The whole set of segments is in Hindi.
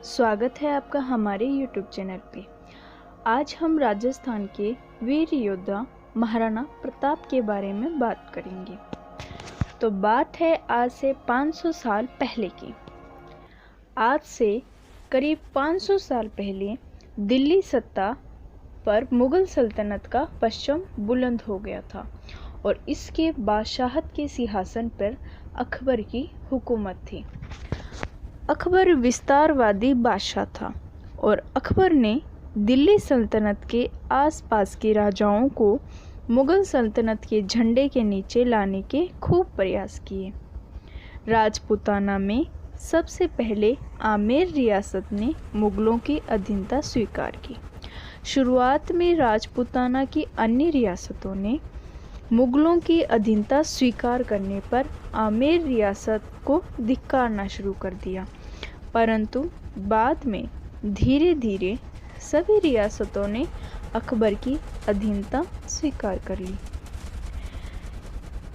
स्वागत है आपका हमारे YouTube चैनल पे। आज हम राजस्थान के वीर योद्धा महाराणा प्रताप के बारे में बात करेंगे। तो बात है आज से 500 साल पहले की। आज से करीब 500 साल पहले दिल्ली सत्ता पर मुग़ल सल्तनत का पश्चिम बुलंद हो गया था और इसके बादशाहत के सिंहासन पर अकबर की हुकूमत थी। अकबर विस्तारवादी बादशाह था और अकबर ने दिल्ली सल्तनत के आसपास के राजाओं को मुग़ल सल्तनत के झंडे के नीचे लाने के खूब प्रयास किए। राजपूताना में सबसे पहले आमेर रियासत ने मुग़लों की अधीनता स्वीकार की। शुरुआत में राजपूताना की अन्य रियासतों ने मुग़लों की अधीनता स्वीकार करने पर आमेर रियासत को धिक्कारना शुरू कर दिया, परंतु बाद में धीरे धीरे सभी रियासतों ने अकबर की अधीनता स्वीकार कर ली।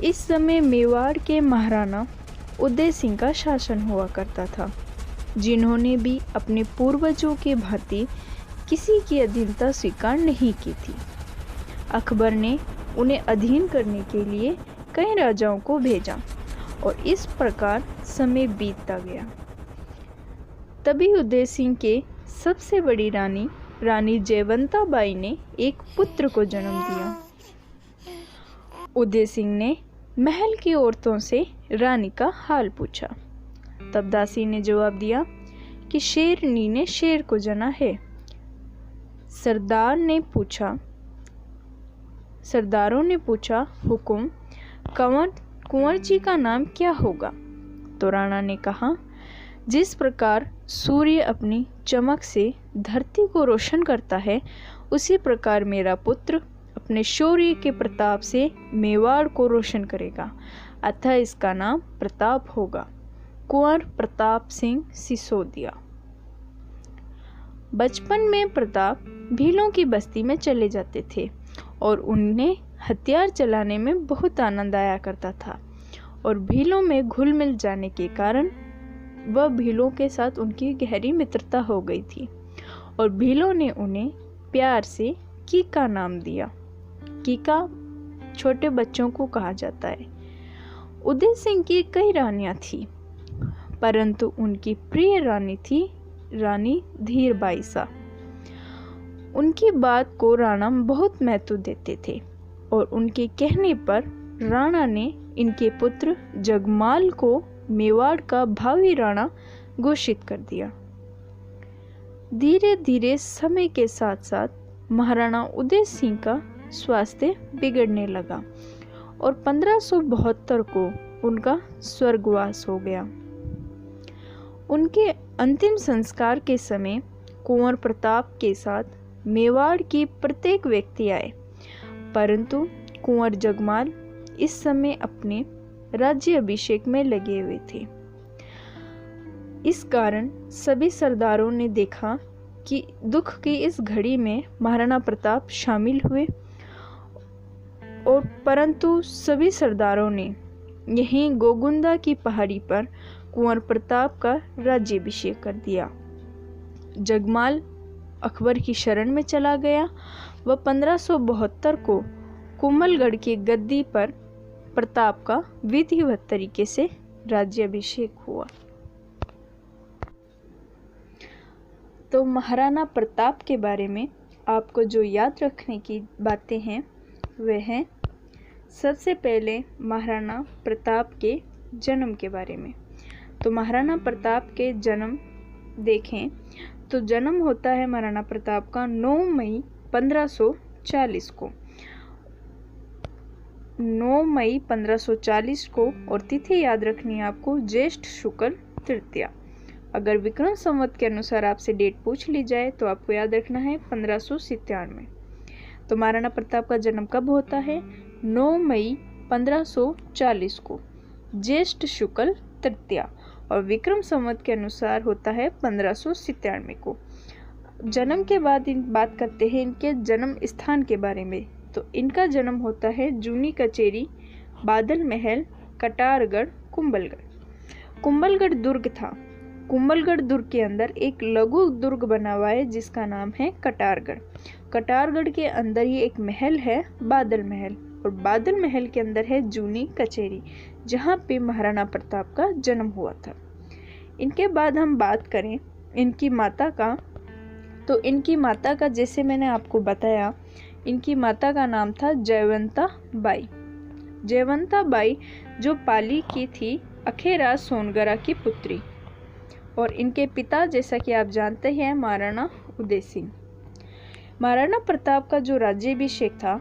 इस समय मेवाड़ के महाराणा उदय सिंह का शासन हुआ करता था, जिन्होंने भी अपने पूर्वजों के भांति किसी की अधीनता स्वीकार नहीं की थी। अकबर ने उन्हें अधीन करने के लिए कई राजाओं को भेजा और इस प्रकार समय बीतता गया। तभी उदय सिंह के सबसे बड़ी रानी जयवंता बाई ने एक पुत्र को जन्म दिया। उदय सिंह ने महल की औरतों से रानी का हाल पूछा। तब दासी ने जवाब दिया कि शेरनी ने शेर को जना है। सरदारों ने पूछा, हुकुम, कुंवर जी का नाम क्या होगा? तो राणा ने कहा, जिस प्रकार सूर्य अपनी चमक से धरती को रोशन करता है, उसी प्रकार मेरा पुत्र अपने शौर्य के प्रताप से मेवाड़ को रोशन करेगा, अतः इसका नाम प्रताप होगा। कुंवर प्रताप सिंह सिसोदिया। बचपन में प्रताप भीलों की बस्ती में चले जाते थे और उन्हें हथियार चलाने में बहुत आनंद आया करता था और भीलों में घुल मिल जाने के कारण वह भीलों के साथ उनकी गहरी मित्रता हो गई थी और भीलों ने उन्हें प्यार से कीका नाम दिया। कीका छोटे बच्चों को कहा जाता है। उदय सिंह की कई रानियां थी, परंतु उनकी प्रिय रानी थी रानी धीरबाई सा। उनकी बात को राणा बहुत महत्व देते थे और उनके कहने पर राणा ने इनके पुत्र जगमाल को मेवाड़ का भावी राणा घोषित कर दिया। धीरे धीरे समय के साथ साथ महाराणा उदय सिंह का स्वास्थ्य बिगड़ने लगा और 1572 को उनका स्वर्गवास हो गया। उनके अंतिम संस्कार के समय कुंवर प्रताप के साथ मेवाड़ की प्रत्येक व्यक्ति आए, परंतु कुंवर जगमाल इस समय अपने राज्य अभिषेक में लगे हुए थे। इस कारण सभी सरदारों ने देखा कि दुख की इस घड़ी में महाराणा प्रताप शामिल हुए और परंतु सभी सरदारों ने यहीं गोगुंदा की पहाड़ी पर कुंवर प्रताप का राज्याभिषेक कर दिया। जगमाल अकबर की शरण में चला गया। वह 1572 को कुंभलगढ़ की गद्दी पर प्रताप का विधिवत तरीके से राज्याभिषेक हुआ। तो महाराणा प्रताप के बारे में आपको जो याद रखने की बातें हैं वह हैं, सबसे पहले महाराणा प्रताप के जन्म के बारे में। तो महाराणा प्रताप के जन्म देखें तो जन्म होता है महाराणा प्रताप का 9 मई 1540 को। 9 मई 1540 को और तिथि याद रखनी है आपको, ज्येष्ठ शुक्ल तृतीया। अगर विक्रम संवत के अनुसार आपसे डेट पूछ ली जाए तो आपको याद रखना है 1597। तो महाराणा प्रताप का जन्म कब होता है? 9 मई 1540 को, ज्येष्ठ शुक्ल तृतीया, और विक्रम संवत के अनुसार होता है 1597 को। जन्म के बाद बात करते हैं इनके जन्म स्थान के बारे में। तो इनका जन्म होता है जूनी कचेरी, बादल महल, कटारगढ़, कुंभलगढ़। कुंभलगढ़ दुर्ग था कुंभलगढ़ दुर्ग के अंदर एक लघु दुर्ग बना हुआ है जिसका नाम है कटारगढ़। कटारगढ़ के अंदर ही एक महल है, बादल महल, और बादल महल के अंदर है जूनी कचेरी, जहाँ पे महाराणा प्रताप का जन्म हुआ था। इनके बाद हम बात करें इनकी माता का, तो इनकी माता का जैसे मैंने आपको बताया, इनकी माता का नाम था जयवंता बाई। जयवंता बाई जो पाली की थी अखेराज सोनगरा की पुत्री, और इनके पिता जैसा कि आप जानते हैं महाराणा उदय सिंह। महाराणा प्रताप का जो राज्याभिषेक था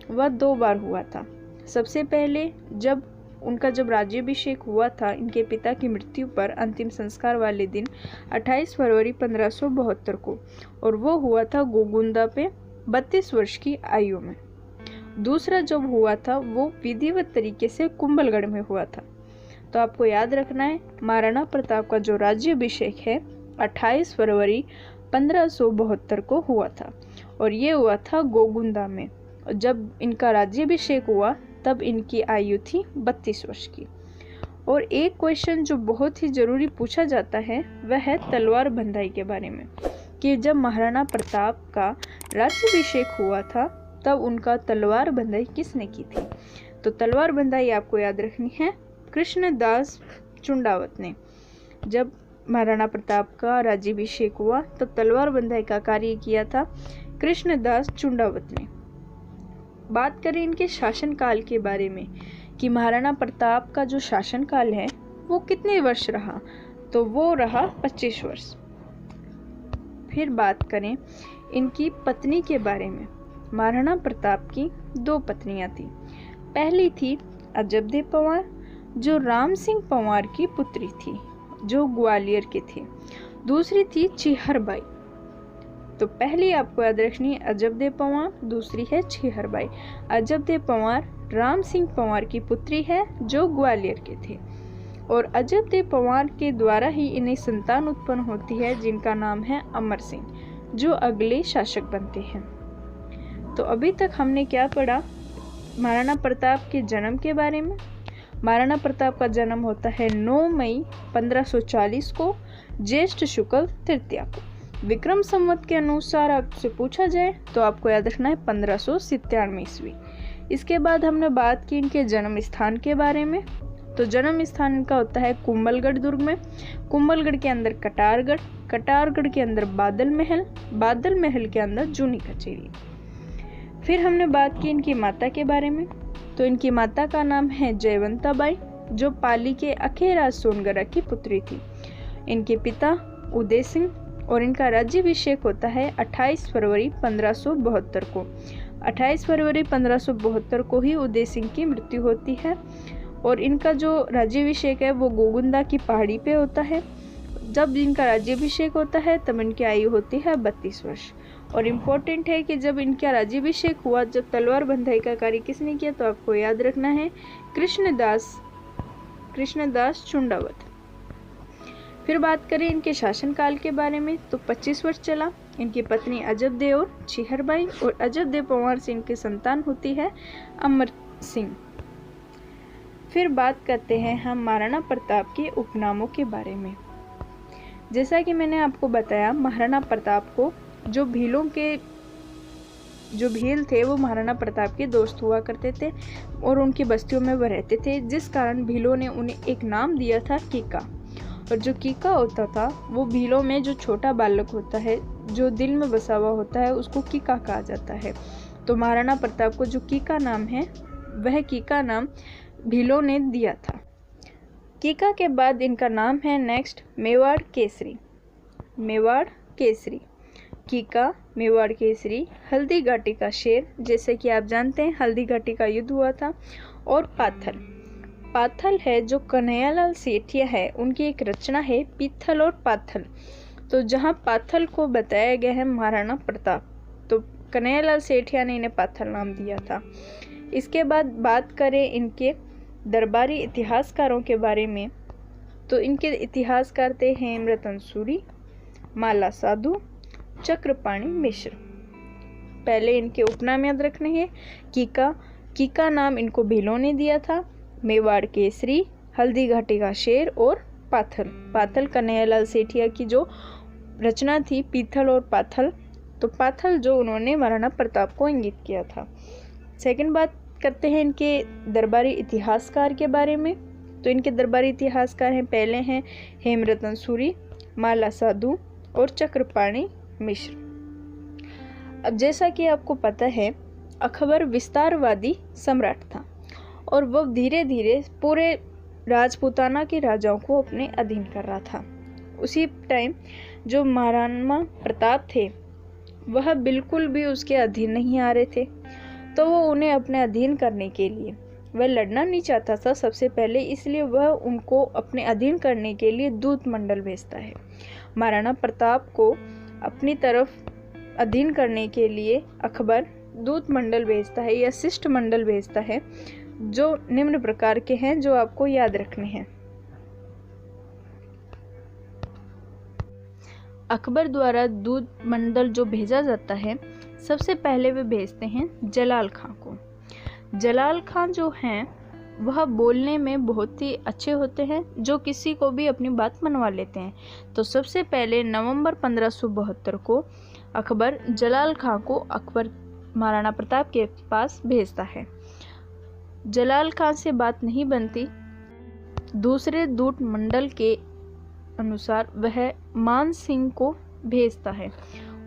वह 2 बार हुआ था। सबसे पहले जब राज्याभिषेक हुआ था इनके पिता की मृत्यु पर अंतिम संस्कार वाले दिन 28 फरवरी 1572 को, और वो हुआ था गोगुंदा पे 32 वर्ष की आयु में। दूसरा जब हुआ था वो विधिवत तरीके से कुंभलगढ़ में हुआ था। तो आपको याद रखना है महाराणा प्रताप का जो राज्याभिषेक है 28 फरवरी 1572 को हुआ था, और ये हुआ था गोगुंदा में। जब इनका राज्याभिषेक हुआ तब इनकी आयु थी 32 वर्ष की। और एक क्वेश्चन जो बहुत ही जरूरी पूछा जाता है वह है तलवार बंधाई के बारे में, कि जब महाराणा प्रताप का राज्याभिषेक हुआ था तब उनका तलवार बंधाई किसने की थी। तो तलवार बंधाई आपको याद रखनी है कृष्णदास चुंडावत ने। जब महाराणा प्रताप का राज्याभिषेक हुआ तब तलवार बंधाई का कार्य किया था कृष्णदास चुंडावत ने। बात करें इनके शासनकाल के बारे में कि महाराणा प्रताप का जो शासनकाल है वो कितने वर्ष रहा, तो वो रहा 25 वर्ष। फिर बात करें इनकी पत्नी के बारे में। महाराणा प्रताप की 2 पत्नियां थी। पहली थी अजबदेव पंवार जो राम सिंह पंवार की पुत्री थी, जो ग्वालियर के थे। दूसरी थी चीहरबाई। तो पहली आपको याद रखनी है अजबदेव पंवार, दूसरी है चीहरबाई। अजबदेव पंवार राम सिंह पंवार की पुत्री है जो ग्वालियर के थे, और अजबदेव पंवार के द्वारा ही इन्हें संतान उत्पन्न होती है जिनका नाम है अमर सिंह, जो अगले शासक बनते हैं। तो अभी तक हमने क्या पढ़ा महाराणा प्रताप के जन्म के बारे में। महाराणा प्रताप का जन्म होता है 9 मई 1540 को, ज्येष्ठ शुक्ल तृतीया को। विक्रम संवत के अनुसार आपसे पूछा जाए तो आपको याद रखना है 1597 ईस्वी। इसके बाद हमने बात की इनके जन्म स्थान के बारे में। तो जन्म स्थान इनका होता है कुंभलगढ़ दुर्ग में। कुंभलगढ़ के अंदर कटारगढ़, कटारगढ़ के अंदर बादल महल, बादल महल के अंदर जूनी कचेरी। फिर हमने बात की इनकी माता के बारे में। तो इनकी माता का नाम है जयवंता बाई जो पाली के अखेराज सोनगरा की पुत्री थी। इनके पिता उदय सिंह, और इनका राज्याभिषेक होता है 28 फरवरी 1572 को। 28 फरवरी 1572 को ही उदय सिंह की मृत्यु होती है, और इनका जो राज्याभिषेक है वो गोगुंदा की पहाड़ी पे होता है। जब इनका राज्याभिषेक होता है तब इनकी आयु होती है 32 वर्ष। और इम्पोर्टेंट है कि जब इनका राज्याभिषेक हुआ, जब तलवार बंधाई का कार्य किसने किया, तो आपको याद रखना है कृष्णदास चुंडावत। फिर बात करें इनके शासनकाल के बारे में तो 25 वर्ष चला। इनकी पत्नी अजबदेव और चीहरबाई, और अजबदेव पंवार से इनकी संतान होती है अमर सिंह। फिर बात करते हैं हम महाराणा प्रताप के उपनामों के बारे में। जैसा कि मैंने आपको बताया महाराणा प्रताप को जो भील थे वो महाराणा प्रताप के दोस्त हुआ करते थे, और उनकी बस्तियों में वह रहते थे, जिस कारण भीलों ने उन्हें एक नाम दिया था कीका। और जो कीका होता था वो भीलों में जो छोटा बालक होता है जो दिल में बसा हुआ होता है उसको कीका कहा जाता है। तो महाराणा प्रताप को जो कीका नाम है वह कीका नाम भीलों ने दिया था। कीका के बाद इनका नाम है नेक्स्ट मेवाड़ केसरी। मेवाड़ केसरी, कीका, मेवाड़ केसरी, हल्दी घाटी का शेर, जैसे कि आप जानते हैं हल्दी घाटी का युद्ध हुआ था। और पाथल, पाथल है जो कन्हैयालाल सेठिया है उनकी एक रचना है पीथल और पाथल। तो जहाँ पाथल को बताया गया है महाराणा प्रताप, तो कन्हैयालाल सेठिया ने इन्हें पाथल नाम दिया था। इसके बाद बात करें इनके दरबारी इतिहासकारों के बारे में तो इनके इतिहासकार थे हेमरतन सूरी, माला साधु, चक्रपाणी मिश्र। पहले इनके उपनाम याद रखने हैं। कीका, कीका नाम इनको भीलों ने दिया था। मेवाड़ केसरी, हल्दी घाटी का शेर और पाथल। पाथल कन्हैयालाल सेठिया की जो रचना थी पीथल और पाथल, तो पाथल जो उन्होंने महाराणा प्रताप को इंगित किया था। सेकंड बात करते हैं इनके दरबारी इतिहासकार के बारे में। तो इनके दरबारी इतिहासकार हैं, पहले हैं हेमरतन सूरी, माला साधु और चक्रपाणि मिश्र। अब जैसा कि आपको पता है, अकबर विस्तारवादी सम्राट था और वह धीरे धीरे पूरे राजपूताना के राजाओं को अपने अधीन कर रहा था। उसी टाइम जो महाराणा प्रताप थे वह बिल्कुल भी उसके अधीन नहीं आ रहे थे, तो वो उन्हें अपने अधीन करने के लिए वह लड़ना नहीं चाहता था सबसे पहले, इसलिए वह उनको अपने अधीन करने के लिए दूत मंडल भेजता है। महाराणा प्रताप को अपनी तरफ अधीन करने के लिए अकबर दूत मंडल भेजता है या शिष्ट मंडल भेजता है, जो निम्न प्रकार के हैं जो आपको याद रखने हैं। अकबर द्वारा दूत मंडल जो भेजा जाता है, सबसे पहले वे भेजते हैं जलाल खां को। जलाल खां जो हैं वह बोलने में बहुत ही अच्छे होते हैं, जो किसी को भी अपनी बात मनवा लेते हैं। तो सबसे पहले नवंबर 1572 को अकबर जलाल खां को अकबर महाराणा प्रताप के पास भेजता है। जलाल खां से बात नहीं बनती, दूसरे दूत मंडल के अनुसार वह मान सिंह को भेजता है।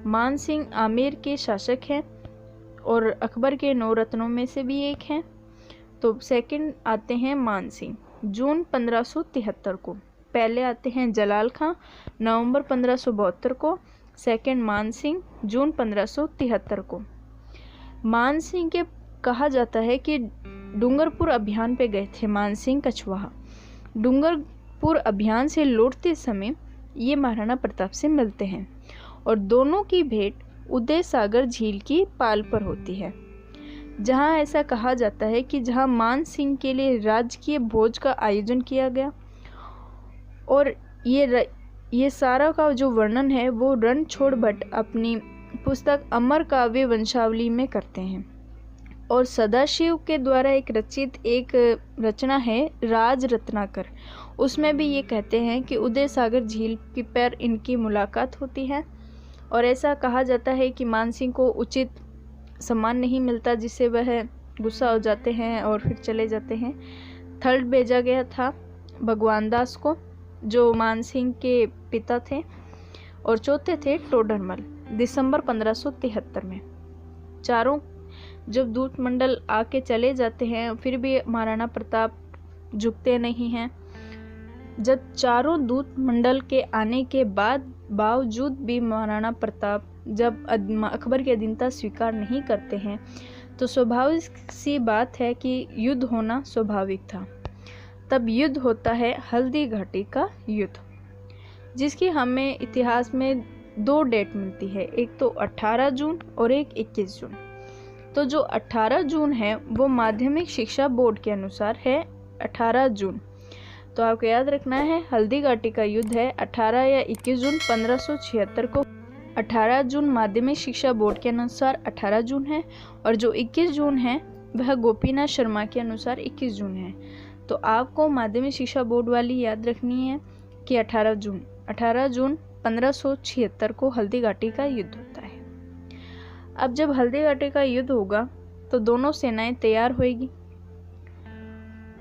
मान सिंह आमेर के शासक हैं और अकबर के 9 रत्नों में से भी एक हैं। तो सेकंड आते हैं मान सिंह जून 1573 को, पहले आते हैं जलाल खां नवंबर 1572 को, सेकंड मान सिंह जून 1573 को। मान सिंह के कहा जाता है कि डूंगरपुर अभियान पे गए थे मान सिंह कछवाहा। डूंगरपुर अभियान से लौटते समय ये महाराणा प्रताप से मिलते हैं और दोनों की भेंट उदय सागर झील की पाल पर होती है, जहां ऐसा कहा जाता है कि जहां मान सिंह के लिए राजकीय भोज का आयोजन किया गया। और ये सारा का जो वर्णन है वो रणछोड़ भट्ट अपनी पुस्तक अमर काव्य वंशावली में करते हैं। और सदाशिव के द्वारा एक रचना है राज रत्नाकर, उसमें भी ये कहते हैं कि उदय सागर झील की पर इनकी मुलाकात होती है और ऐसा कहा जाता है कि मान सिंह को उचित सम्मान नहीं मिलता, जिससे वह गुस्सा हो जाते हैं और फिर चले जाते हैं। थर्ड भेजा गया था भगवान दास को, जो मान सिंह के पिता थे, और चौथे थे टोडरमल दिसंबर 1573 में। चारों जब दूत मंडल आके चले जाते हैं, फिर भी महाराणा प्रताप झुकते नहीं हैं। जब चारों दूत मंडल के आने के बावजूद भी महाराणा प्रताप जब अकबर की अधीनता स्वीकार नहीं करते हैं, तो स्वाभाविक सी बात है कि युद्ध होना स्वाभाविक था। तब युद्ध होता है हल्दी घाटी का युद्ध, जिसकी हमें इतिहास में 2 डेट मिलती है, एक तो 18 जून और एक 21 जून। तो जो 18 जून है वो माध्यमिक शिक्षा बोर्ड के अनुसार है 18 जून। तो आपको याद रखना है हल्दी घाटी का युद्ध है 18 या 21 जून 1576 को। 18 जून माध्यमिक शिक्षा बोर्ड के अनुसार 18 जून है और जो 21 जून है वह गोपीनाथ शर्मा के अनुसार 21 जून है। तो आपको माध्यमिक शिक्षा बोर्ड वाली याद रखनी है कि 18 जून 1576 को हल्दी घाटी का युद्ध होता है। अब जब हल्दी घाटी का युद्ध होगा तो दोनों सेनाएं तैयार होएगी।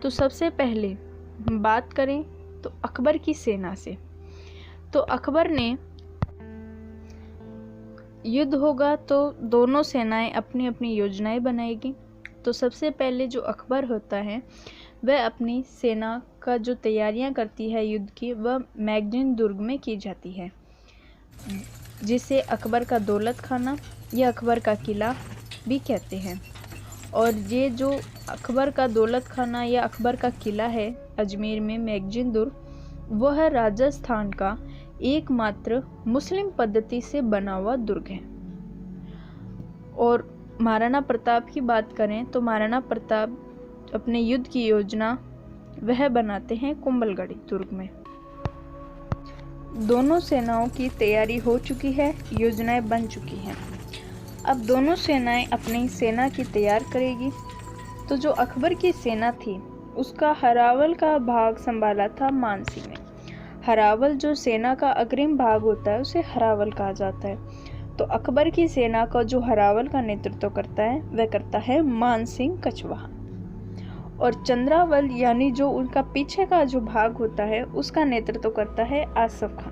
तो सबसे पहले बात करें तो अकबर की सेना से, तो अकबर ने युद्ध होगा तो दोनों सेनाएं अपनी अपनी योजनाएं बनाएगी। तो सबसे पहले जो अकबर होता है वह अपनी सेना का जो तैयारियां करती है युद्ध की, वह मैगजीन दुर्ग में की जाती है, जिसे अकबर का दौलत खाना या अकबर का किला भी कहते हैं। और ये जो अकबर का दौलत खाना या अकबर का किला है अजमेर में मैगजीन दुर्ग, वह राजस्थान का एकमात्र मुस्लिम पद्धति से बना हुआ दुर्ग है। और महाराणा प्रताप की बात करें तो महाराणा प्रताप अपने युद्ध की योजना वह बनाते हैं कुंभलगढ़ दुर्ग में। दोनों सेनाओं की तैयारी हो चुकी है, योजनाएं बन चुकी हैं। अब दोनों सेनाएं अपनी सेना की तैयार करेगी। तो जो अकबर की सेना थी उसका हरावल का भाग संभाला था मान सिंह ने। हरावल जो सेना का अग्रिम भाग होता है उसे हरावल कहा जाता है। तो अकबर की सेना का जो हरावल का नेतृत्व करता है वह करता है मान सिंह कछवाहा, और चंद्रावल यानी जो उनका पीछे का जो भाग होता है उसका नेतृत्व करता है आसफ खां।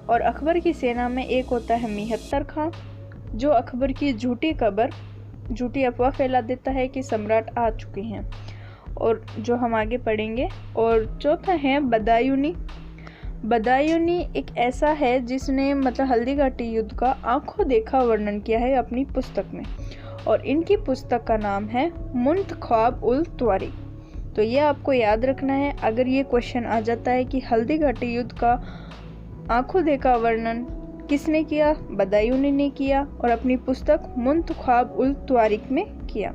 और अकबर की सेना में एक होता है मिहत्तर खां, जो अकबर की झूठी अफवाह फैला देता है कि सम्राट आ चुके हैं, और जो हम आगे पढ़ेंगे। और चौथा है बदायूनी। बदायूनी एक ऐसा है जिसने मतलब हल्दी घाटी युद्ध का आंखों देखा वर्णन किया है अपनी पुस्तक में, और इनकी पुस्तक का नाम है मुंतख्वाब उल तवारीख। तो ये आपको याद रखना है। अगर ये क्वेश्चन आ जाता है कि हल्दी घाटी युद्ध का आंखों देखा वर्णन किसने किया, बदायूनी ने किया, और अपनी पुस्तक मुंतख्वाब उल तवारीख में किया।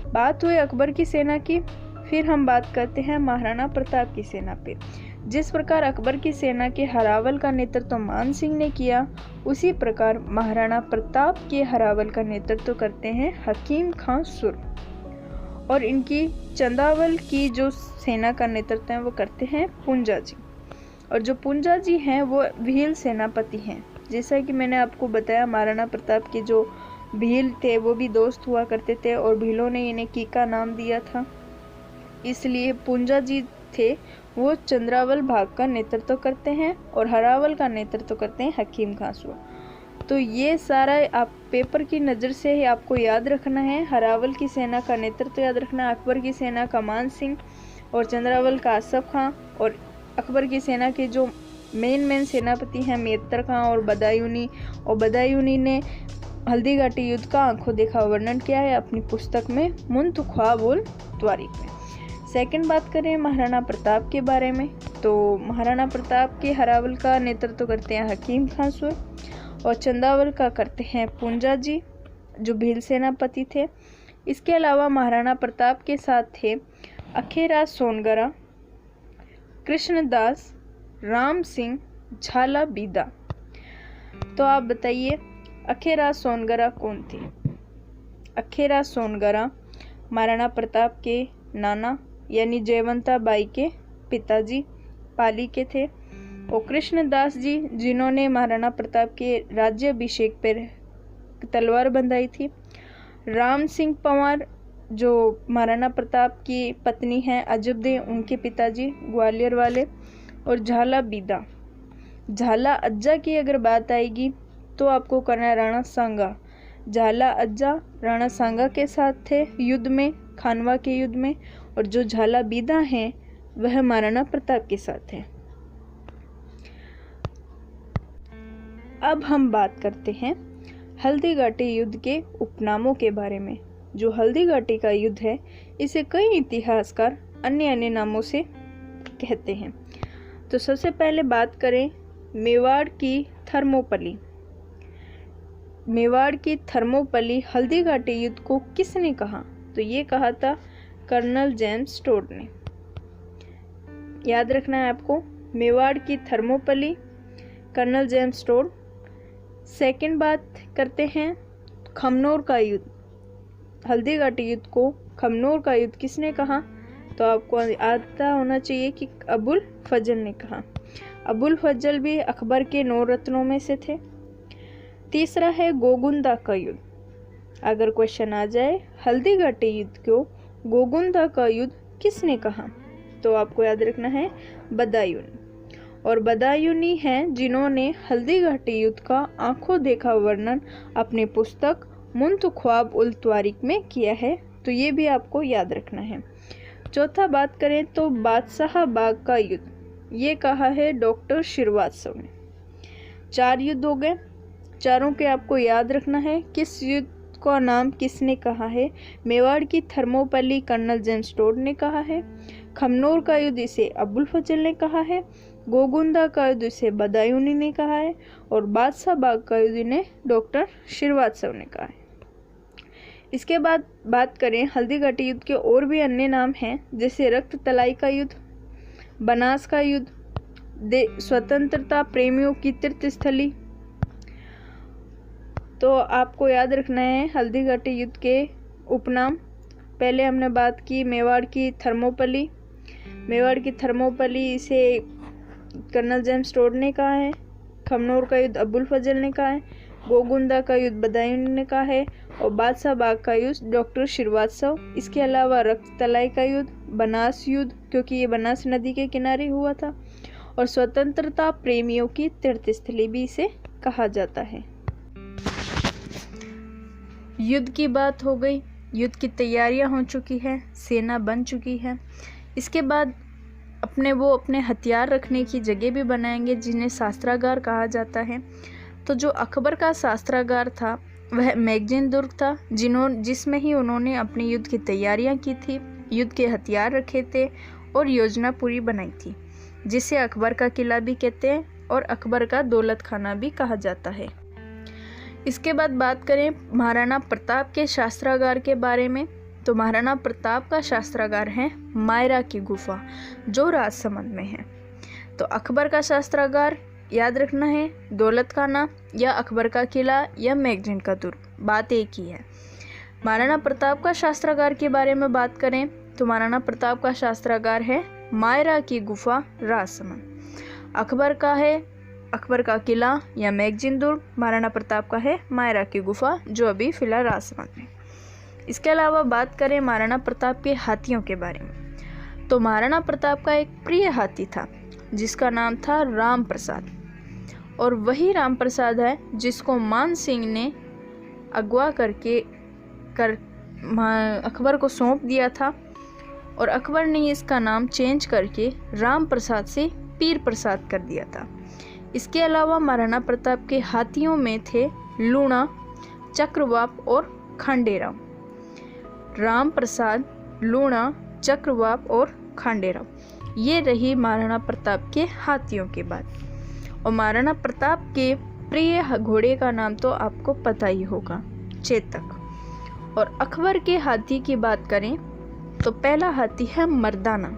बात हुई अकबर की सेना की। फिर हम बात करते हैं महाराणा प्रताप की सेना पे। जिस प्रकार अकबर की सेना के हरावल का नेतृत्व मान सिंह ने किया, उसी प्रकार महाराणा प्रताप के हरावल का नेतृत्व करते हैं हकीम खां सुर, और इनकी चंदावल की जो सेना का नेतृत्व है वो करते हैं पूंजा जी। और जो पूंजा जी हैं वो भील सेनापति हैं। जैसा कि मैंने आपको बताया, महाराणा प्रताप के जो भील थे वो भी दोस्त हुआ करते थे, और भीलों ने इन्हें कीका नाम दिया था, इसलिए पूंजा जी थे वो चंद्रावल भाग का नेतृत्व करते हैं, और हरावल का नेतृत्व करते हैं हकीम खां सुर। तो ये सारा आप पेपर की नज़र से ही आपको याद रखना है। हरावल की सेना का नेतृत्व याद रखना, अकबर की सेना का मान सिंह, और चंद्रावल का आसफ खां, और अकबर की सेना के जो मेन सेनापति हैं मिहत्तर खां और बदायूनी। और बदायूनी ने हल्दी घाटी युद्ध का आंखों देखा वर्णन किया है अपनी पुस्तक में मुंतख्वाब उल तवारीख में। सेकंड बात करें महाराणा प्रताप के बारे में, तो महाराणा प्रताप के हरावल का नेतृत्व करते हैं हकीम खां सुर, और चंदावल का करते हैं पूंजा जी जो भील सेनापति थे। इसके अलावा महाराणा प्रताप के साथ थे अखेराज सोनगरा, कृष्णदास, राम सिंह, झाला बीदा। तो आप बताइए अखेराज सोनगरा कौन थे? अखेराज सोनगरा महाराणा प्रताप के नाना यानी जयवंता बाई के पिताजी पाली के थे, और कृष्णदास जी जिन्होंने महाराणा प्रताप के राज्याभिषेक पर तलवार बंधाई थी, राम सिंह पंवार जो महाराणा प्रताप की पत्नी हैं अजबदे उनके पिताजी ग्वालियर वाले, और झाला बीदा। झाला अज्जा की अगर बात आएगी तो आपको करना है राणा सांगा। झाला अज्जा राणा सांगा के साथ थे युद्ध में, खानवा के युद्ध में, और जो झाला बीदा हैं वह महाराणा प्रताप के साथ हैं। अब हम बात करते हैं हल्दी घाटी युद्ध के उपनामों के बारे में। जो हल्दी घाटी का युद्ध है इसे कई इतिहासकार अन्य नामों से कहते हैं। तो सबसे पहले बात करें मेवाड़ की थर्मोपली। मेवाड़ की थर्मोपली हल्दी घाटी युद्ध को किसने कहा? तो ये कहा था कर्नल जेम्स टोड ने। याद रखना है आपको, मेवाड़ की थर्मोपली, कर्नल जेम्स टोड। सेकंड बात करते हैं खमनोर का युद्ध। हल्दी घाटी युद्ध को खमनोर का युद्ध किसने कहा? तो आपको आता होना चाहिए कि अबुल फजल ने कहा। अबुल फजल भी अकबर के 9 रत्नों में से थे। तीसरा है गोगुंदा का युद्ध। अगर क्वेश्चन आ जाए हल्दी घाटी युद्ध को गोगुंदा का युद्ध किसने कहा? तो आपको याद रखना है बदायूनी। और बदायूनी हैं जिन्होंने हल्दी घाटी युद्ध का आंखों देखा वर्णन अपनी पुस्तक मुंतख्वाब उल तवारीख में किया है। तो ये भी आपको याद रखना है। चौथा बात करें तो बादशाह बाग का युद्ध, ये कहा है डॉक्टर श्रीवास्तव ने। 4 युद्ध हो गए, चारों के आपको याद रखना है किस युद्ध का नाम किसने कहा है। मेवाड़ की थर्मोपली कर्नल जेम्स टोड ने कहा है, खमनोर का युद्ध इसे अबुल फजल ने कहा है, गोगुंदा का युद्ध इसे बदायूनी ने कहा है, और बादशाह बाग का युद्ध इन्हें डॉक्टर श्रीवास्तव ने कहा है। इसके बाद बात करें हल्दी घाटी युद्ध के और भी अन्य नाम हैं, जैसे रक्त तलाई का युद्ध, बनास का युद्ध, स्वतंत्रता प्रेमियों की तीर्थ स्थली। तो आपको याद रखना है हल्दी घाटी युद्ध के उपनाम। पहले हमने बात की मेवाड़ की थर्मोपली। मेवाड़ की थर्मोपली इसे कर्नल जेम्स टोड ने कहा है। खमनोर का युद्ध अबुल फजल ने कहा है। गोगुंदा का युद्ध बदायूं ने कहा है। और बादशाह बाग का युद्ध डॉक्टर श्रीवास्तव। इसके अलावा रक्त तलाई का युद्ध, बनास युद्ध, क्योंकि ये बनास नदी के किनारे हुआ था, और स्वतंत्रता प्रेमियों की तीर्थस्थली भी इसे कहा जाता है। युद्ध की बात हो गई, युद्ध की तैयारियां हो चुकी है, सेना बन चुकी है। इसके बाद अपने हथियार रखने की जगह भी बनाएंगे जिन्हें शास्त्रागार कहा जाता है। तो जो अकबर का शास्त्रागार था वह मैगजीन दुर्ग था, जिसमें ही उन्होंने अपने युद्ध की तैयारियां की थी, युद्ध के हथियार रखे थे और योजना पूरी बनाई थी, जिसे अकबर का किला भी कहते हैं और अकबर का दौलत खाना भी कहा जाता है। इसके बाद बात करें महाराणा प्रताप के शास्त्रागार के बारे में, तो महाराणा प्रताप का शास्त्रागार है मायरा की गुफा, जो राजसमंद में है। तो अकबर का शास्त्रागार याद रखना है दौलत खाना या अकबर का किला या मैगजीन का दुर्ग, बात एक ही है। महाराणा प्रताप का शास्त्रागार के बारे में बात करें तो महाराणा प्रताप का शास्त्रागार है मायरा की गुफा, राजसमंद। अकबर का है अकबर का किला या मैगजीन दुर्ग, महाराणा प्रताप का है मायरा की गुफा, जो अभी फिलहाल राजसमंद में। इसके अलावा बात करें महाराणा प्रताप के हाथियों के बारे में, तो महाराणा प्रताप का एक प्रिय हाथी था जिसका नाम था राम प्रसाद, और वही राम प्रसाद है जिसको मान सिंह ने अगवा कर अकबर को सौंप दिया था, और अकबर ने इसका नाम चेंज करके राम प्रसाद से पीर प्रसाद कर दिया था। इसके अलावा महाराणा प्रताप के हाथियों में थे लूणा, चक्रवाप और खांडेराव। राम प्रसाद, लूणा, चक्रवाप और खांडेराव, ये रही महाराणा प्रताप के हाथियों के बाद। और महाराणा प्रताप के प्रिय घोड़े का नाम तो आपको पता ही होगा, चेतक। और अकबर के हाथी की बात करें तो पहला हाथी है मर्दाना।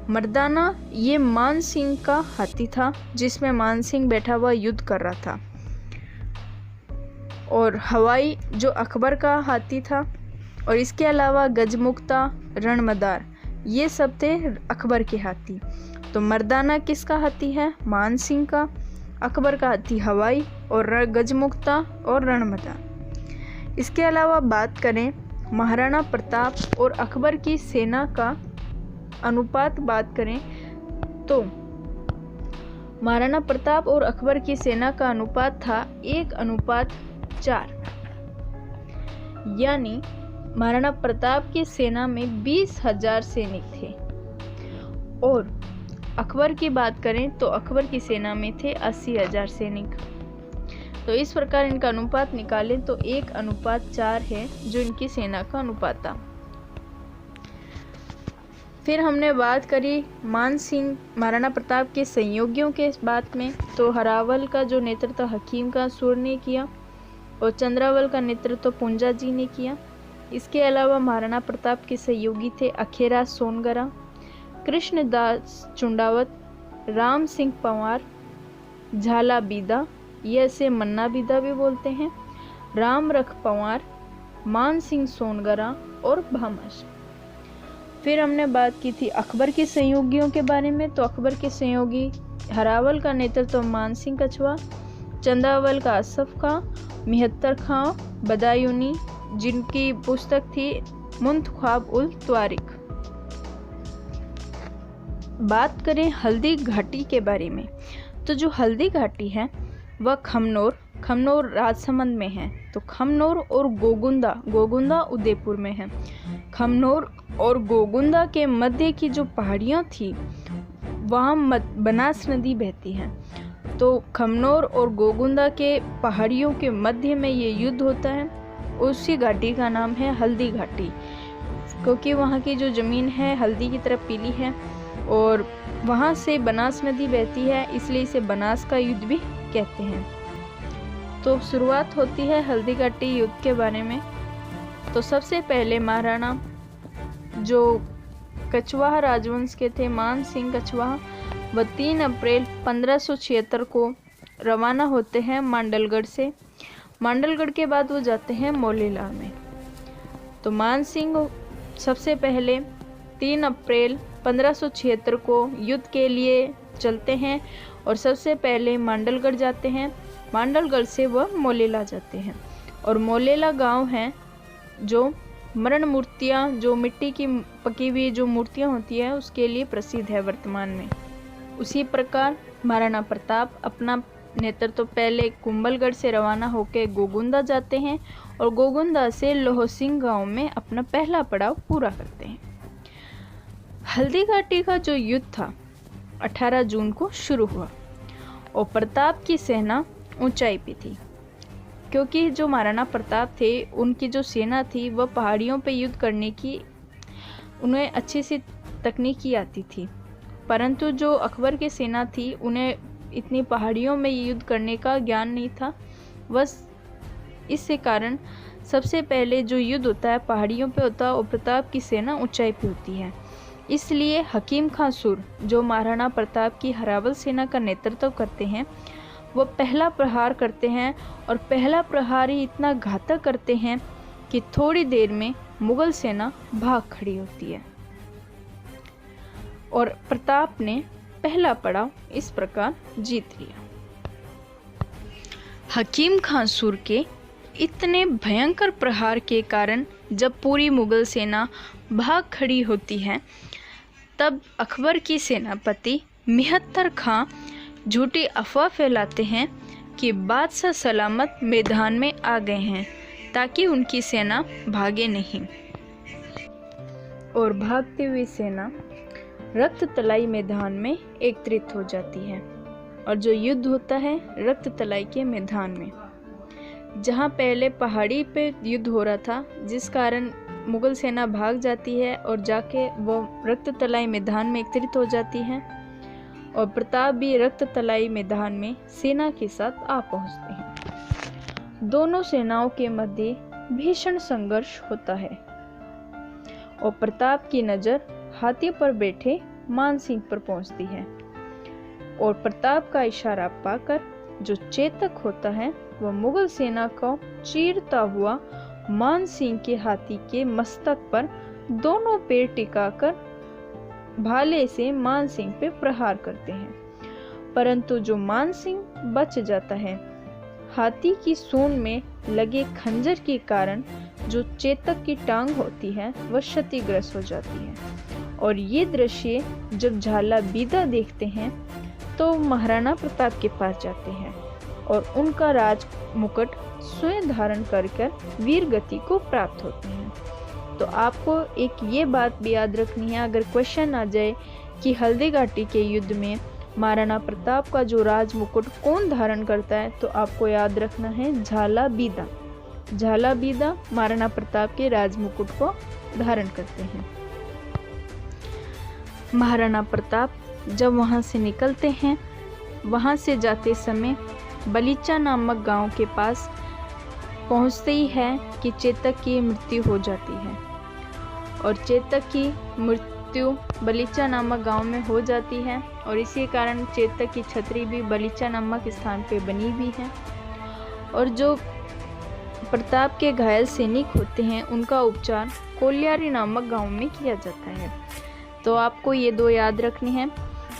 मर्दाना ये मान सिंह का हाथी था, जिसमें मान सिंह बैठा हुआ युद्ध कर रहा था। और हवाई जो अकबर का हाथी था, और इसके अलावा गजमुक्ता, रणमदार, ये सब थे अकबर के हाथी। तो मर्दाना किसका हाथी है? मान सिंह का। अकबर का हाथी हवाई और गजमुक्ता और रणमदार। इसके अलावा बात करें महाराणा प्रताप और अकबर की सेना का अनुपात बात करें तो महाराणा प्रताप और अकबर की सेना का अनुपात था 1:4, यानी महाराणा प्रताप की सेना में 20,000 सैनिक थे, और अकबर की बात करें तो अकबर की सेना में थे 80,000 सैनिक। तो इस प्रकार इनका अनुपात निकालें तो 1:4 है जो इनकी सेना का अनुपात था। फिर हमने बात करी मान सिंह महाराणा प्रताप के सहयोगियों के बात में, तो हरावल का जो नेतृत्व हकीम का सुर ने किया और चंद्रावल का नेतृत्व पुंजा जी ने किया। इसके अलावा महाराणा प्रताप के सहयोगी थे अखेरा सोनगरा, कृष्णदास चुंडावत, राम सिंह पंवार, झाला बीदा, ये इसे मन्ना बीदा भी बोलते हैं, राम रख पंवार, मान सिंह सोनगरा और भामाश। फिर हमने बात की थी अकबर के सहयोगियों के बारे में, तो अकबर के सहयोगी हरावल का नेतृत्व मान सिंह कछवा, चंदावल का असफ खां, मिहत्तर खां बदायूनी, जिनकी पुस्तक थी मुंतख्वाब उल त्वारिक। बात करें हल्दी घाटी के बारे में, तो जो हल्दी घाटी है वह खमनोर राजसमंद में है। तो खमनोर और गोगुंदा उदयपुर में है। खमनोर और गोगुंदा के मध्य की जो पहाड़ियाँ थी वहाँ बनास नदी बहती है। तो खमनोर और गोगुंदा के पहाड़ियों के मध्य में ये युद्ध होता है। उसी घाटी का नाम है हल्दी घाटी, क्योंकि वहाँ की जो ज़मीन है हल्दी की तरफ पीली है और वहाँ से बनास नदी बहती है, इसलिए इसे बनास का युद्ध भी कहते हैं। तो शुरुआत होती है हल्दी घाटी युद्ध के बारे में। तो सबसे पहले महाराणा जो कछवाहा राजवंश के थे मान सिंह कछवाहा, वह 3 अप्रैल 1576 को रवाना होते हैं मांडलगढ़ से। मांडलगढ़ के बाद वो जाते हैं मौलीलाल में। तो मान सिंह सबसे पहले 3 अप्रैल 1576 को युद्ध के लिए चलते हैं और सबसे पहले मांडलगढ़ जाते हैं। मांडलगढ़ से वह मोलेला जाते हैं और मोलेला गांव है जो मरण मूर्तियाँ, जो मिट्टी की पकी हुई जो मूर्तियाँ होती है उसके लिए प्रसिद्ध है वर्तमान में। उसी प्रकार महाराणा प्रताप अपना नेतृत्व पहले कुंभलगढ़ से रवाना होकर गोगुंदा जाते हैं और गोगुंदा से लोहसिंह गांव में अपना पहला पड़ाव पूरा करते हैं। हल्दी घाटी का जो युद्ध था 18 जून को शुरू हुआ और प्रताप की सेना ऊंचाई पे थी, क्योंकि जो महाराणा प्रताप थे उनकी जो सेना थी वह पहाड़ियों पे युद्ध करने की उन्हें अच्छी सी तकनीकी आती थी, परंतु जो अकबर की सेना थी उन्हें इतनी पहाड़ियों में युद्ध करने का ज्ञान नहीं था। बस इससे कारण सबसे पहले जो युद्ध होता है पहाड़ियों पे होता है और प्रताप की सेना ऊंचाई पे होती है। इसलिए हकीम खां सुर जो महाराणा प्रताप की हरावल सेना का नेतृत्व करते हैं वो पहला प्रहार करते हैं और पहला प्रहार ही इतना घातक करते हैं कि थोड़ी देर में मुगल सेना भाग खड़ी होती है और प्रताप ने पहला पड़ाव इस प्रकार जीत लिया। हकीम खां सुर के इतने भयंकर प्रहार के कारण जब पूरी मुगल सेना भाग खड़ी होती है तब अकबर की सेनापति मिहत्तर खां झूठी अफवाह फैलाते हैं कि बादशाह सलामत मैदान में आ गए हैं ताकि उनकी सेना भागे नहीं, और भागती हुई सेना रक्त तलाई मैदान में एकत्रित हो जाती है। और जो युद्ध होता है रक्त तलाई के मैदान में, जहां पहले पहाड़ी पे युद्ध हो रहा था जिस कारण मुगल सेना भाग जाती है और जाके वो रक्त तलाई मैदान में एकत्रित हो जाती है और प्रताप भी रक्त तलाई मैदान में सेना के साथ आ पहुंचते हैं। दोनों सेनाओं के मध्य भीषण संघर्ष होता है और प्रताप की नज़र हाथी पर बैठे मान सिंह पर पहुंचती है और प्रताप का इशारा पाकर जो चेतक होता है वह मुगल सेना को चीरता हुआ मान सिंह के हाथी के मस्तक पर दोनों पैर टिकाकर भाले से मान सिंह पे प्रहार करते हैं, परंतु जो मान सिंह बच जाता है। हाथी की सूंड में लगे खंजर के कारण जो चेतक की टांग होती है वह क्षतिग्रस्त हो जाती है। और ये दृश्य जब झाला बीदा देखते हैं तो महाराणा प्रताप के पास जाते हैं और उनका राज मुकुट स्वयं धारण कर वीर गति को प्राप्त होते हैं। तो आपको एक ये बात भी याद रखनी है, अगर क्वेश्चन आ जाए कि हल्दी घाटी के युद्ध में महाराणा प्रताप का जो राज मुकुट कौन धारण करता है, तो आपको याद रखना है झाला बीदा। झाला बीदा महाराणा प्रताप के राज मुकुट को धारण करते हैं। महाराणा प्रताप जब वहां से निकलते हैं, वहां से जाते समय बलीचा नामक गांव के पास पहुंचते ही है कि चेतक की मृत्यु हो जाती है और चेतक की मृत्यु बलीचा नामक गांव में हो जाती है और इसी कारण चेतक की छतरी भी बलीचा नामक स्थान पे बनी हुई है। और जो प्रताप के घायल सैनिक होते हैं उनका उपचार कोलियारी नामक गांव में किया जाता है। तो आपको ये दो याद रखनी है,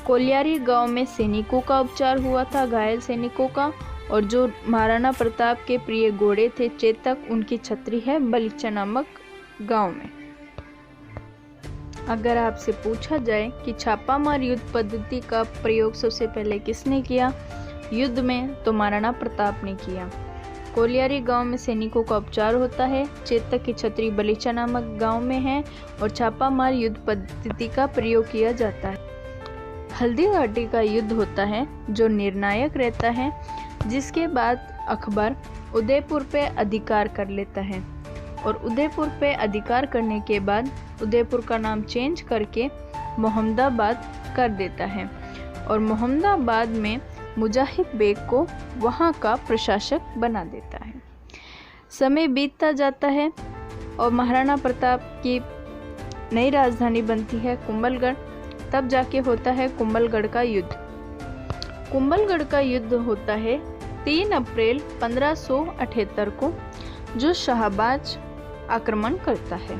कोलियारी गांव में सैनिकों का उपचार हुआ था, घायल सैनिकों का, और जो महाराणा प्रताप के प्रिय घोड़े थे चेतक, उनकी छतरी है बलीचा नामक गांव में। अगर आपसे पूछा जाए कि छापामार युद्ध पद्धति का प्रयोग सबसे पहले किसने किया युद्ध में, तो महाराणा प्रताप ने किया। कोलियारी गांव में सैनिकों का उपचार होता है, चेतक की छतरी बलीचा नामक गांव में है और छापामार युद्ध पद्धति का प्रयोग किया जाता है। हल्दी घाटी का युद्ध होता है जो निर्णायक रहता है, जिसके बाद अकबर उदयपुर पे अधिकार कर लेता है और उदयपुर पे अधिकार करने के बाद उदयपुर का नाम चेंज करके मोहम्मदाबाद कर देता है और मोहम्मदाबाद में मुजाहिद बेग को वहाँ का प्रशासक बना देता है। समय बीतता जाता है और महाराणा प्रताप की नई राजधानी बनती है कुंभलगढ़। तब जाके होता है कुंभलगढ़ का युद्ध। कुंभलगढ़ का युद्ध होता है 3 अप्रैल 1578 को, जो शाहबाज आक्रमण करता है।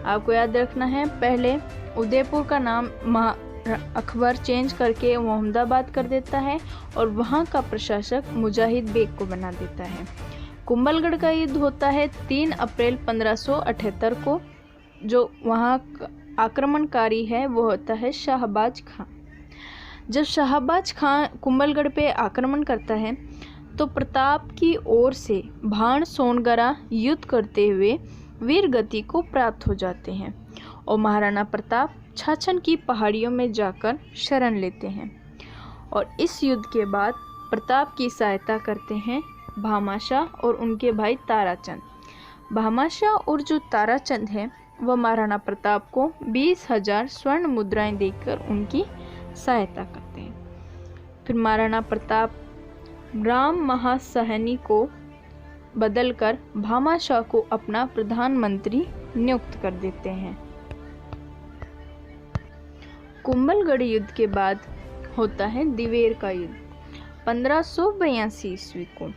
आपको याद रखना है, पहले उदयपुर का नाम अकबर चेंज करके मोहम्मदाबाद कर देता है और वहाँ का प्रशासक मुजाहिद बेग को बना देता है। कुंभलगढ़ का युद्ध होता है 3 अप्रैल 1578 को। जो वहाँ आक्रमणकारी है वो होता है शाहबाज खां। जब शाहबाज खां कुंभलगढ़ पे आक्रमण करता है तो प्रताप की ओर से भाण सोनगरा युद्ध करते हुए वीर गति को प्राप्त हो जाते हैं और महाराणा प्रताप छाछन की पहाड़ियों में जाकर शरण लेते हैं। और इस युद्ध के बाद प्रताप की सहायता करते हैं भामाशाह और उनके भाई ताराचंद। भामाशाह और जो ताराचंद है वह महाराणा प्रताप को 20,000 स्वर्ण मुद्राएं देकर उनकी सहायता करते हैं। फिर महाराणा प्रताप राम महासहनी को बदलकर भामाशाह को अपना प्रधानमंत्री नियुक्त कर देते हैं। कुंभलगढ़ युद्ध के बाद होता है दिवेर का युद्ध 1582 ईस्वी को।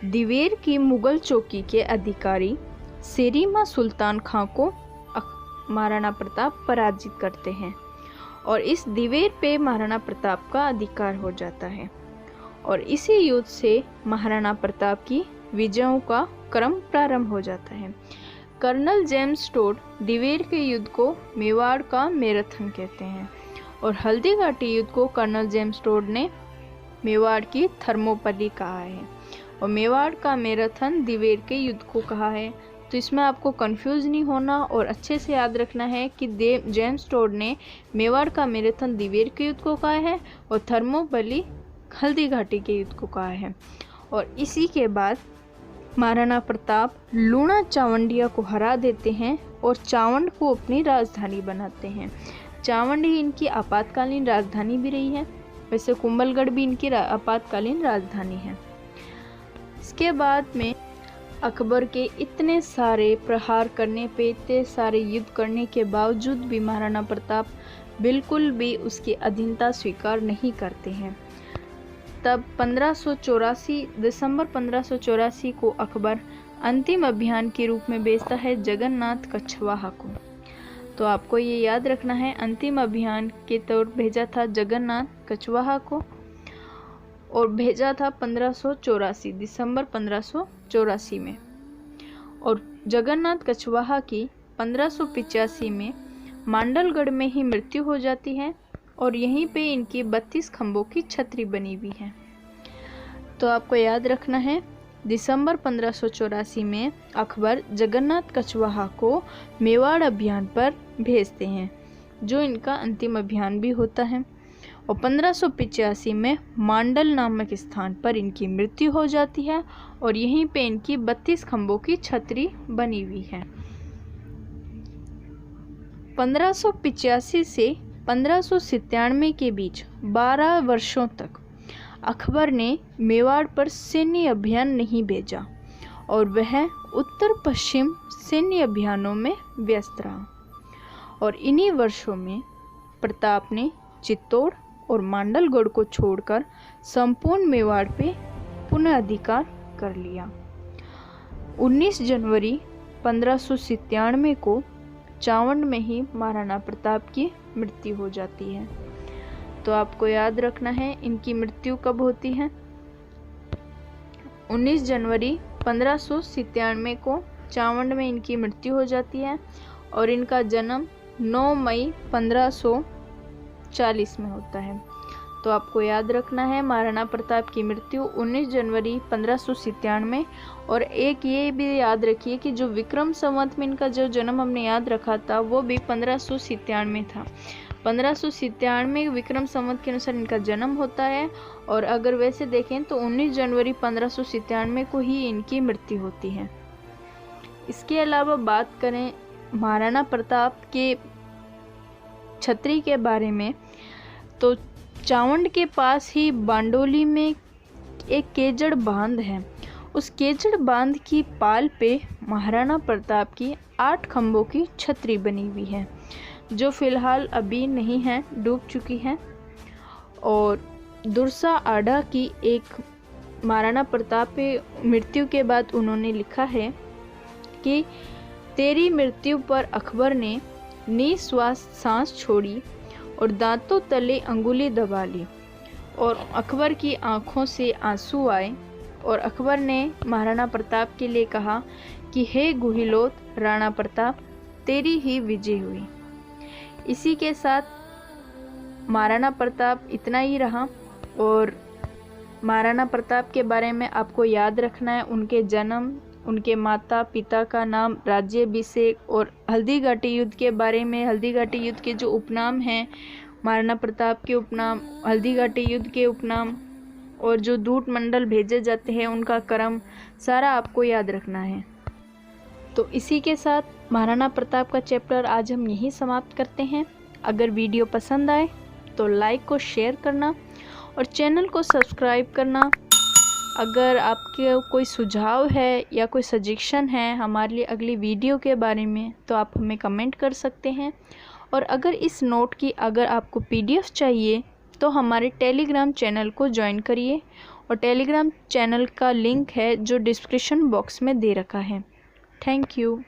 दिवेर की मुगल चौकी के अधिकारी सेरीमा सुल्तान खां को महाराणा प्रताप पराजित करते हैं और इस दिवेर पे महाराणा प्रताप का अधिकार हो जाता है। और इसी युद्ध से महाराणा प्रताप की विजयों का क्रम प्रारंभ हो जाता है। कर्नल जेम्स टोड दिवेर के युद्ध को मेवाड़ का मैराथन कहते हैं और हल्दी घाटी युद्ध को कर्नल जेम्स टोड ने मेवाड़ की थर्मोपली कहा है और मेवाड़ का मैराथन दिवेर के युद्ध को कहा है। तो इसमें आपको कंफ्यूज नहीं होना और अच्छे से याद रखना है कि जेम्स टोड ने मेवाड़ का मैराथन दिवेर के युद्ध को कहा है और थर्मोपली हल्दी घाटी के युद्ध को कहा है। और इसी के बाद महाराणा प्रताप लूणा चावंडिया को हरा देते हैं और चावंड को अपनी राजधानी बनाते हैं। चावंड ही इनकी आपातकालीन राजधानी भी रही है। वैसे कुंभलगढ़ भी इनकी आपातकालीन राजधानी है। इसके बाद में अकबर के इतने सारे प्रहार करने पे, इतने सारे युद्ध करने के बावजूद भी महाराणा प्रताप बिल्कुल भी उसकी अधीनता स्वीकार नहीं करते हैं। तब 1584 दिसंबर 1584 को अकबर अंतिम अभियान के रूप में भेजता है जगन्नाथ कछवाहा को। तो आपको ये याद रखना है, अंतिम अभियान के तौर भेजा था जगन्नाथ कछवाहा को और भेजा था 1584 दिसंबर 1584 में। और जगन्नाथ कछवाहा की 1585 में मांडलगढ़ में ही मृत्यु हो जाती है और यहीं पे इनकी 32 खंभों की छतरी बनी हुई है। तो आपको याद रखना है, दिसंबर 1584 में अकबर जगन्नाथ कछवाहा को मेवाड़ अभियान पर भेजते हैं, जो इनका अंतिम अभियान भी होता है। और 1585 में मांडल नामक स्थान पर इनकी मृत्यु हो जाती है और यहीं पे इनकी 32 खंभों की छतरी बनी हुई है। 1585 से 1597 के बीच 12 वर्षों तक अकबर ने मेवाड़ पर सैन्य अभियान नहीं भेजा और वह उत्तर पश्चिम सैन्य अभियानों में व्यस्त रहा। और इन्हीं वर्षों में प्रताप ने चित्तौड़ और मांडलगढ़ को छोड़कर संपूर्ण मेवाड़ पे पुनः अधिकार कर लिया। 19 जनवरी 1597 को चावंड में ही महाराणा प्रताप की मृत्यु हो जाती है। तो आपको याद रखना है इनकी मृत्यु कब होती है। 19 जनवरी 1597 को चावंड में इनकी मृत्यु हो जाती है और इनका जन्म 9 मई 1540 में होता है। तो आपको याद रखना है महाराणा प्रताप की मृत्यु 19 जनवरी 1597। और एक ये भी याद रखिए कि जो विक्रम संवत में इनका जो जन्म हमने याद रखा था वो भी 1597 था। 1597 विक्रम संवत के अनुसार इनका जन्म होता है और अगर वैसे देखें तो 19 जनवरी 1597 को ही इनकी मृत्यु होती है। इसके अलावा बात करें महाराणा प्रताप के छतरी के बारे में, तो चावंड के पास ही बांडोली में एक केजड़ बांध है। उस केजड़ बांध की पाल पे महाराणा प्रताप की 8 खंभों की छतरी बनी हुई है, जो फिलहाल अभी नहीं है, डूब चुकी है। और दुर्सा आढ़ा की एक महाराणा प्रताप पे मृत्यु के बाद उन्होंने लिखा है कि तेरी मृत्यु पर अकबर ने निश्वास सांस छोड़ी और दांतों तले अंगुली दबा ली और अकबर की आंखों से आंसू आए और अकबर ने महाराणा प्रताप के लिए कहा कि हे गुहिलोत राणा प्रताप, तेरी ही विजय हुई। इसी के साथ महाराणा प्रताप इतना ही रहा। और महाराणा प्रताप के बारे में आपको याद रखना है उनके जन्म, उनके माता पिता का नाम, राज्याभिषेक और हल्दीघाटी युद्ध के बारे में। हल्दीघाटी युद्ध के जो उपनाम हैं, महाराणा प्रताप के उपनाम, हल्दीघाटी युद्ध के उपनाम और जो दूत मंडल भेजे जाते हैं उनका क्रम, सारा आपको याद रखना है। तो इसी के साथ महाराणा प्रताप का चैप्टर आज हम यहीं समाप्त करते हैं। अगर वीडियो पसंद आए तो लाइक को शेयर करना और चैनल को सब्सक्राइब करना। अगर आपके कोई सुझाव है या कोई सजेशन है हमारे लिए अगली वीडियो के बारे में तो आप हमें कमेंट कर सकते हैं। और अगर इस नोट की अगर आपको PDF चाहिए तो हमारे टेलीग्राम चैनल को ज्वाइन करिए और टेलीग्राम चैनल का लिंक है जो डिस्क्रिप्शन बॉक्स में दे रखा है। Thank you.